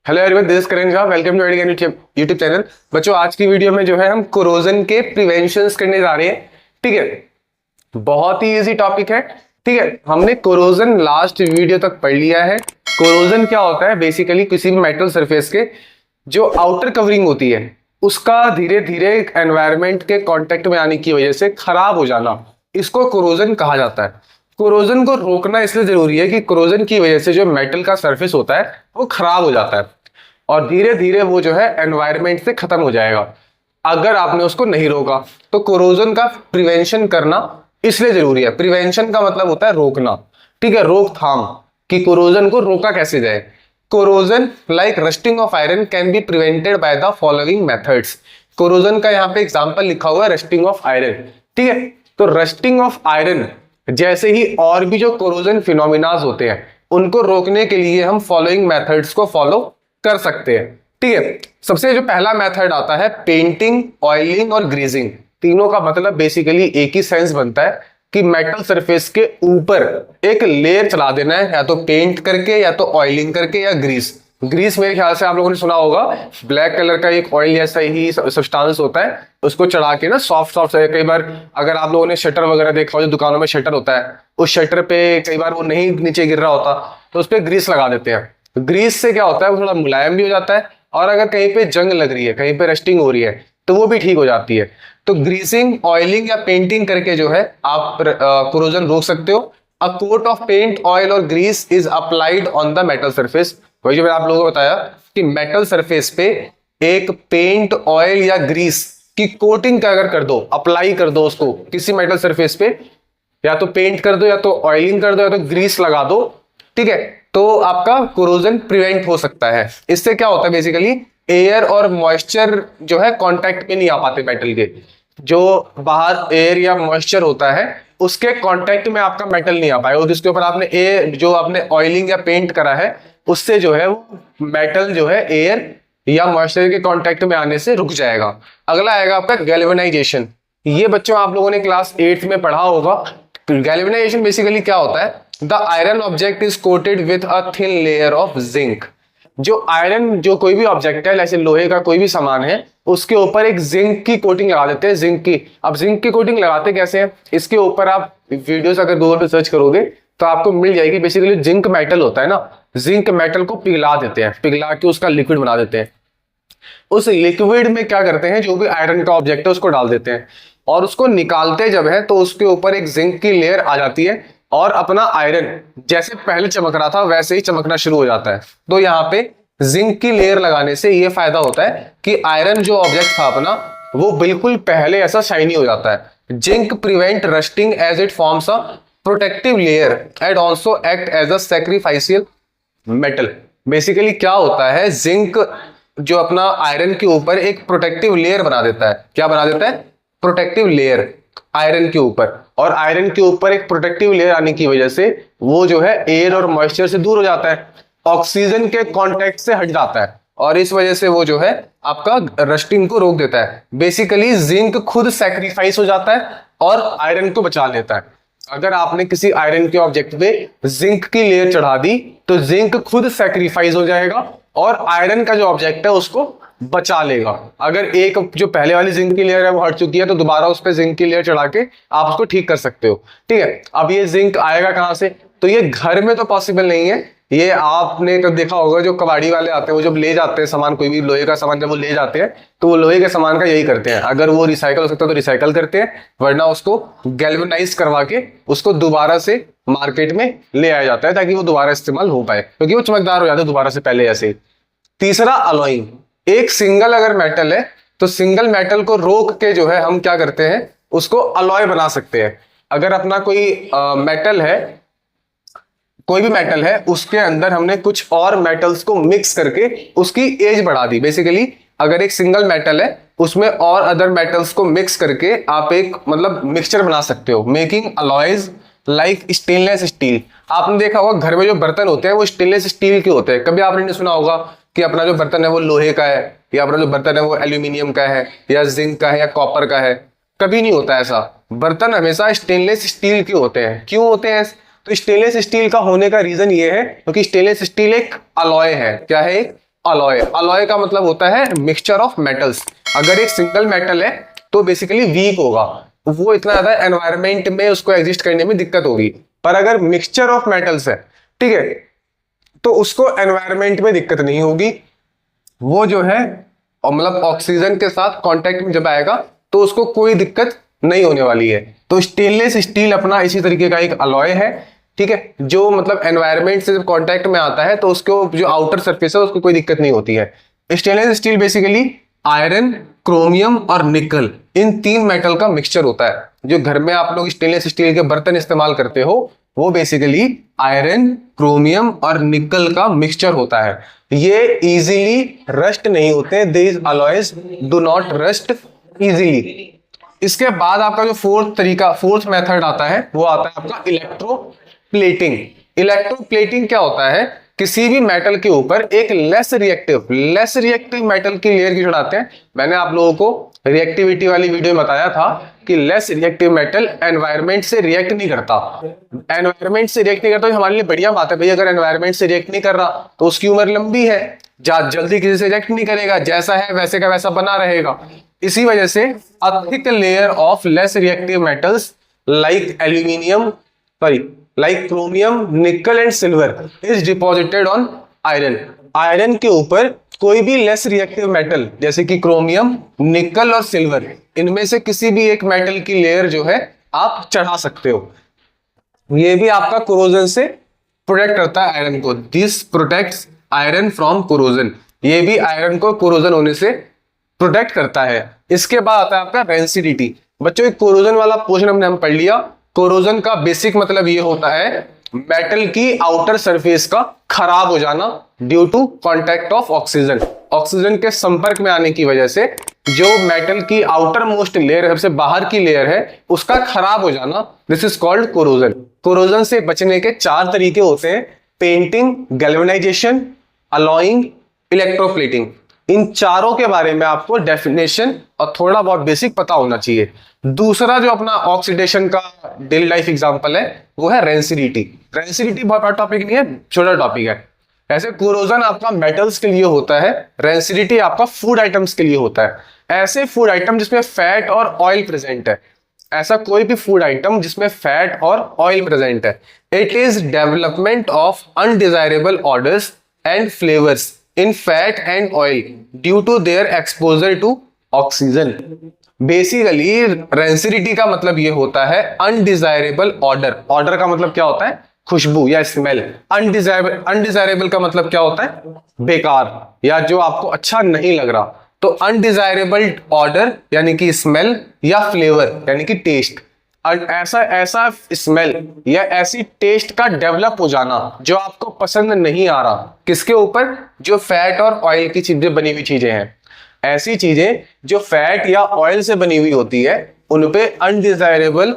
Hello everyone, this is Karan Jha. Welcome to YouTube channel. बच्चों, आज की वीडियो में जो है हम कोरोजन के प्रिवेंशन करने जा रहे हैं। ठीक है, बहुत ही इजी टॉपिक है। ठीक है, हमने कोरोजन लास्ट वीडियो तक पढ़ लिया है। कोरोजन क्या होता है? बेसिकली किसी भी मेटल सरफेस के जो आउटर कवरिंग होती है उसका धीरे धीरे एनवायरमेंट के कांटेक्ट में आने की वजह से खराब हो जाना, इसको कोरोजन कहा जाता है। कोरोजन को रोकना इसलिए जरूरी है कि कोरोजन की वजह से जो मेटल का सरफेस होता है वो खराब हो जाता है और धीरे धीरे वो जो है एनवायरमेंट से खत्म हो जाएगा अगर आपने उसको नहीं रोका। तो कोरोजन का प्रिवेंशन करना इसलिए जरूरी है। प्रिवेंशन का मतलब होता है रोकना। ठीक है, रोकथाम, कि कोरोजन को रोका कैसे जाए। Corrosion like rusting of iron can be prevented by the following methods. Corrosion का यहाँ पे एग्जांपल लिखा हुआ है, रस्टिंग ऑफ आयरन। ठीक है, तो रस्टिंग ऑफ आयरन जैसे ही और भी जो कोरोजन फिनोमिनाज होते हैं उनको रोकने के लिए हम फॉलोइंग मेथड्स को फॉलो कर सकते हैं। ठीक है, सबसे जो पहला मेथड आता है पेंटिंग, ऑयलिंग और ग्रीजिंग। तीनों का मतलब बेसिकली एक ही सेंस बनता है कि मेटल सरफेस के ऊपर एक लेयर चला देना है, या तो पेंट करके या तो ऑयलिंग करके या ग्रीस। ग्रीस मेरे ख्याल से आप लोगों ने सुना होगा, ब्लैक कलर का एक ऑयल जैसा ही सब्सटेंस होता है, उसको चढ़ा के ना सॉफ्ट सॉफ्ट। कई बार अगर आप लोगों ने शटर वगैरह देखा हो, जो दुकानों में शटर होता है, उस शटर पे कई बार वो नहीं नीचे गिर रहा होता तो उस पर ग्रीस लगा देते हैं। ग्रीस से क्या होता है, वो थोड़ा मुलायम भी हो जाता है और अगर कहीं पे जंग लग रही है, कहीं पे रस्टिंग हो रही है तो वो भी ठीक हो जाती है। तो ग्रीसिंग, ऑयलिंग या पेंटिंग करके जो है आप कोरोजन रोक सकते हो। A coat of paint, oil और grease is applied on the metal surface. वही जो मैंने आप लोगों को बताया कि मेटल सरफेस पे एक पेंट, ऑयल या ग्रीस की कोटिंग का अगर कर दो, अप्लाई कर दो उसको किसी मेटल सरफेस पे, या तो पेंट कर दो या तो ऑयलिंग कर दो या तो ग्रीस लगा दो। ठीक है, तो आपका कोरोजन प्रिवेंट हो सकता है। इससे क्या होता है, बेसिकली एयर और मॉइस्चर जो है कांटेक्ट में नहीं आ पाते मेटल के। जो बाहर एयर या मॉइस्चर होता है उसके कांटेक्ट में आपका मेटल नहीं आ पाएगा। जिसके ऊपर आपने एयर, जो आपने ऑयलिंग या पेंट करा है, उससे जो है वो मेटल जो है एयर या मॉइस्चर के कांटेक्ट में आने से रुक जाएगा। अगला आएगा आपका गैल्वेनाइजेशन। ये बच्चों आप लोगों ने क्लास 8 में पढ़ा होगा। गैल्वेनाइजेशन बेसिकली क्या होता है, the iron object is coated with a thin layer of zinc. जो आयरन, जो कोई भी ऑब्जेक्ट है, जैसे लोहे का कोई भी सामान है, उसके ऊपर एक जिंक की कोटिंग लगा देते हैं, जिंक की। अब जिंक की कोटिंग लगाते कैसे हैं, इसके ऊपर आप वीडियोस अगर गूगल पे सर्च करोगे तो आपको मिल जाएगी। बेसिकली जिंक मेटल होता है ना, जिंक मेटल को पिघला देते हैं, पिघला के उसका लिक्विड बना देते हैं। उस लिक्विड में क्या करते हैं, जो भी आयरन का ऑब्जेक्ट है उसको डाल देते हैं और उसको निकालते जब है तो उसके ऊपर एक जिंक की लेयर आ जाती है और अपना आयरन जैसे पहले चमक रहा था वैसे ही चमकना शुरू हो जाता है। तो यहाँ पे जिंक की लेयर लगाने से ये फायदा होता है कि आयरन जो ऑब्जेक्ट था अपना, वो बिल्कुल पहले ऐसा शाइनी हो जाता है। Zinc prevent rusting as it forms a protective layer and also act as a sacrificial metal. Basically क्या होता है, जिंक जो अपना आयरन के ऊपर एक प्रोटेक्टिव लेयर बना देता है। क्या बना देता है? प्रोटेक्टिव लेयर आयरन के ऊपर। और आयरन के ऊपर एक प्रोटेक्टिव लेयर आने की वजह से वो जो है एयर और मॉइस्चर से दूर हो जाता है, ऑक्सीजन के कांटेक्ट से हट जाता है और इस वजह से वो जो है आपका रस्टिंग को रोक देता है। बेसिकली जिंक खुद सैक्रिफाइस हो जाता है और आयरन को बचा लेता है। अगर आपने किसी आयरन के ऑब्जेक्ट पे जिंक की लेयर चढ़ा दी तो जिंक खुद सैक्रिफाइस हो जाएगा और आयरन का जो ऑब्जेक्ट है उसको बचा लेगा। अगर एक जो पहले वाली जिंक की लेयर है वो हट चुकी है तो दोबारा उस पर जिंक की लेयर चढ़ा के आप उसको ठीक कर सकते हो। ठीक है, अब ये जिंक आएगा कहां से? तो ये घर में तो पॉसिबल नहीं है। ये आपने तो देखा होगा, जो कबाड़ी वाले आते हैं वो जब ले जाते हैं सामान, कोई भी लोहे का सामान जब वो ले जाते हैं तो वो लोहे के सामान का यही करते हैं। अगर वो रिसाइकल हो सकता है तो रिसाइकल करते हैं, वरना उसको गैल्वेनाइज करवा के उसको दोबारा से मार्केट में ले आया जाता है ताकि वो दोबारा इस्तेमाल हो पाए, क्योंकि वो चमकदार हो जाता है दोबारा से पहले ऐसे। तीसरा, अलॉइंग। एक सिंगल अगर मेटल है तो सिंगल मेटल को रोक के जो है हम क्या करते हैं, उसको अलॉय बना सकते हैं। अगर अपना कोई मेटल है, कोई भी मेटल है, उसके अंदर हमने कुछ और मेटल्स को मिक्स करके उसकी एज बढ़ा दी। बेसिकली अगर एक सिंगल मेटल है उसमें और अदर मेटल्स को मिक्स करके आप एक मतलब मिक्सचर बना सकते हो, making alloys like stainless steel. आपने देखा होगा घर में जो बर्तन होते हैं वो स्टेनलेस स्टील के होते हैं। कभी आपने नहीं सुना होगा कि अपना जो बर्तन है वो लोहे का है, या अपना जो बर्तन है वो एल्यूमिनियम का है, या जिंक का है, या कॉपर का है। कभी नहीं होता ऐसा। बर्तन हमेशा स्टेनलेस स्टील के होते हैं। क्यों होते हैं? तो स्टेनलेस स्टील का होने का रीजन ये है क्योंकि स्टेनलेस स्टील एक अलॉय है। क्या है? अलॉय। अलॉय का मतलब होता है मिक्सचर ऑफ मेटल्स। अगर एक सिंगल मेटल है तो बेसिकली वीक होगा, वो इतना ज्यादा एनवायरमेंट में उसको एग्जिस्ट करने में दिक्कत होगी। पर अगर मिक्सचर ऑफ मेटल्स है, ठीक है, तो उसको एनवायरमेंट में दिक्कत नहीं होगी। वो जो है मतलब ऑक्सीजन के साथ कांटेक्ट में जब आएगा तो उसको कोई दिक्कत नहीं होने वाली है। तो स्टेनलेस स्टील अपना इसी तरीके का एक अलॉय है, ठीक है, जो मतलब एनवायरमेंट से जब कांटेक्ट में आता है तो उसको जो आउटर सरफेस है उसको कोई दिक्कत नहीं होती है। Stainless steel basically iron, chromium और निकल, इन 3 मेटल का मिक्सचर होता है। जो घर में आप लोग स्टेनलेस स्टील के बर्तन इस्तेमाल करते हो वो बेसिकली आयरन, क्रोमियम और निकल का मिक्सचर होता है। ये इजीली रस्ट नहीं होते, these alloys do not rust easily. इसके बाद आपका जो फोर्थ मेथड आता है वो आता है आपका इलेक्ट्रोप्लेटिंग। इलेक्ट्रोप्लेटिंग क्या होता है? किसी भी मेटल के ऊपर एक लेस रिएक्टिव मेटल की लेयर की चढ़ाते हैं। मैंने आप लोगों को रिएक्टिविटी वाली वीडियो में बताया था कि लेस रिएक्टिव मेटल एनवायरमेंट से रिएक्ट नहीं करता। एनवायरमेंट से रिएक्ट नहीं करता तो हमारे लिए बढ़िया बात है भाई। अगर एनवायरमेंट से रिएक्ट नहीं कर रहा तो उसकी उम्र लंबी है, जल्दी किसी से रिएक्ट नहीं करेगा, जैसा है वैसे का वैसा बना रहेगा। इसी वजह से a thick layer of less reactive metals like chromium, निकल and silver is deposited on iron. Iron के ऊपर कोई भी लेस रिएक्टिव मेटल जैसे कि क्रोमियम, निकल और सिल्वर, इनमें से किसी भी एक मेटल की लेयर जो है आप चढ़ा सकते हो। ये भी आपका कोरोजन से प्रोटेक्ट करता है आयरन को। This protects iron from corrosion. ये भी आयरन को कोरोजन होने से प्रोटेक्ट करता है। इसके बाद आता है आपका रेंसिडिटी। बच्चों एक कोरोजन वाला पोर्शन हमने पढ़ लिया। कोरोजन का बेसिक मतलब ये होता है मेटल की आउटर सरफेस का खराब हो जाना due to contact of oxygen. Oxygen के संपर्क में आने की वजह से जो मेटल की आउटर मोस्ट लेयर है, सबसे बाहर की लेयर है, उसका खराब हो जाना, this is called corrosion. Corrosion से बचने के 4 तरीके होते हैं: पेंटिंग, गैल्वेनाइजेशन, अलॉइंग, इलेक्ट्रोप्लेटिंग। इन चारों के बारे में आपको डेफिनेशन और थोड़ा बहुत बेसिक पता होना चाहिए। दूसरा जो अपना ऑक्सीडेशन का डेली लाइफ एग्जांपल है वो है रेंसिडिटी। रेंसिडिटी बहुत बड़ा टॉपिक नहीं है, छोटा टॉपिक है। ऐसे कोरोजन आपका मेटल्स के लिए होता है, रेंसिडिटी आपका फूड आइटम्स के लिए होता है। ऐसे फूड आइटम जिसमें फैट और ऑयल प्रेजेंट है, ऐसा कोई भी फूड आइटम जिसमें फैट और ऑयल प्रेजेंट है, it is development of undesirable odours and flavours in fat and oil due to their exposure to oxygen. Basically rancidity का मतलब ये होता है अनडिजायरेबल ऑर्डर। ऑर्डर का मतलब क्या होता है? खुशबू या स्मेल। अनडिजायरेबल का मतलब क्या होता है? बेकार या जो आपको अच्छा नहीं लग रहा। तो अनडिजायरेबल ऑर्डर यानी कि स्मेल या फ्लेवर यानी कि टेस्ट। ऐसा स्मेल या ऐसी टेस्ट का डेवलप हो जाना जो आपको पसंद नहीं आ रहा। किसके ऊपर? जो फैट और ऑयल की चीजें बनी हुई चीजें हैं। ऐसी चीजें जो फैट या ऑयल से बनी हुई होती है उन पे अनडिजायरेबल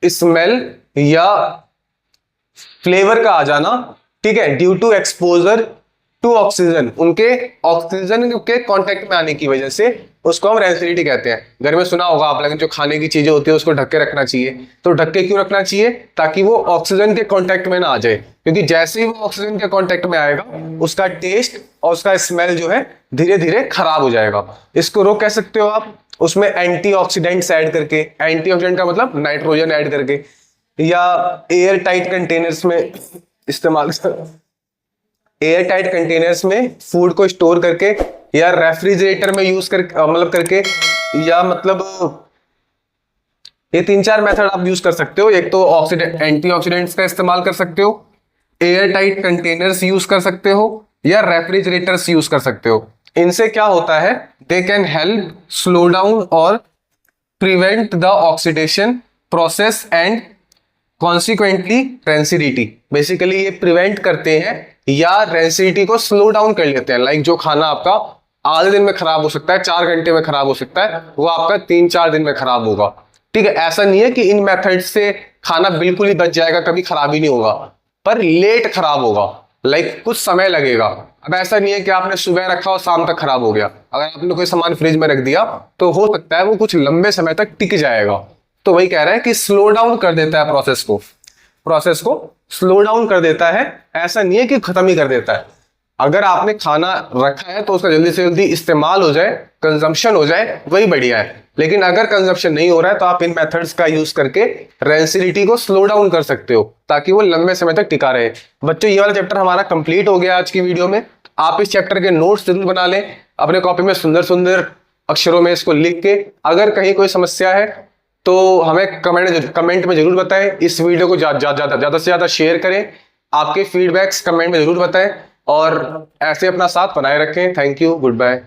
स्मेल या फ्लेवर का आ जाना, ठीक है, due to exposure to oxygen. उनके ऑक्सीजन के कांटेक्ट में आने की वजह से उसको हम रेंसिडिटी कहते हैं। घर में सुना होगा आप, लेकिन जो खाने की चीजें होती है उसको ढक के रखना चाहिए। तो ढक के क्यों रखना चाहिए? ताकि वो ऑक्सीजन के कांटेक्ट में ना आ जाए, क्योंकि जैसे ही वो ऑक्सीजन के कांटेक्ट में आएगा उसका टेस्ट और उसका स्मेल जो है धीरे धीरे खराब हो जाएगा। इसको रोक कह सकते हो आप, उसमें एंटीऑक्सीडेंट्स ऐड करके। एंटीऑक्सीडेंट का मतलब नाइट्रोजन ऐड करके, या एयर टाइट कंटेनर्स में इस्तेमाल, एयर टाइट कंटेनर्स में फूड को स्टोर करके, या रेफ्रिजरेटर में यूज करके, मतलब करके, या मतलब ये 3-4 मेथड आप यूज कर सकते हो। एक तो एंटीऑक्सीडेंट्स का इस्तेमाल कर सकते हो, एयर टाइट कंटेनर्स यूज कर सकते हो, या रेफ्रिजरेटर्स यूज कर सकते हो। इनसे क्या होता है? They can help slow down और prevent the oxidation process and consequently rancidity. Basically ये प्रिवेंट करते हैं या रेंसिडिटी को स्लो डाउन कर लेते हैं। लाइक जो खाना आपका आधे दिन में खराब हो सकता है, 4 घंटे में खराब हो सकता है, वो आपका 3-4 दिन में खराब होगा। ठीक है, ऐसा नहीं है कि इन मेथड से खाना बिल्कुल ही बच जाएगा, कभी खराब ही नहीं होगा, पर लेट खराब होगा, लाइक कुछ समय लगेगा। अब ऐसा नहीं है कि आपने सुबह रखा और शाम तक खराब हो गया। अगर आपने कोई सामान फ्रिज में रख दिया तो हो सकता है वो कुछ लंबे समय तक टिक जाएगा। तो वही कह रहा है कि स्लो डाउन कर देता है प्रोसेस को स्लो डाउन कर देता है, ऐसा नहीं है कि खत्म ही कर देता है। अगर आपने खाना रखा है तो उसका जल्दी से जल्दी इस्तेमाल हो जाए, कंजम्पशन हो जाए, वही बढ़िया है। लेकिन अगर कंजम्पशन नहीं हो रहा है तो आप इन मेथड्स का यूज करके रेंसिडिटी को स्लो डाउन कर सकते हो ताकि वो लंबे समय तक टिका रहे। बच्चों ये वाला चैप्टर हमारा कंप्लीट हो गया आज की वीडियो में। आप इस चैप्टर के नोट्स जरूर बना लें अपने कॉपी में, सुंदर सुंदर अक्षरों में इसको लिख के। अगर कहीं कोई समस्या है तो हमें कमेंट में जरूर बताएं। इस वीडियो को ज्यादा से ज्यादा शेयर करें। आपके फीडबैक्स कमेंट में जरूर बताएं और ऐसे अपना साथ बनाए रखें। Thank you, good bye.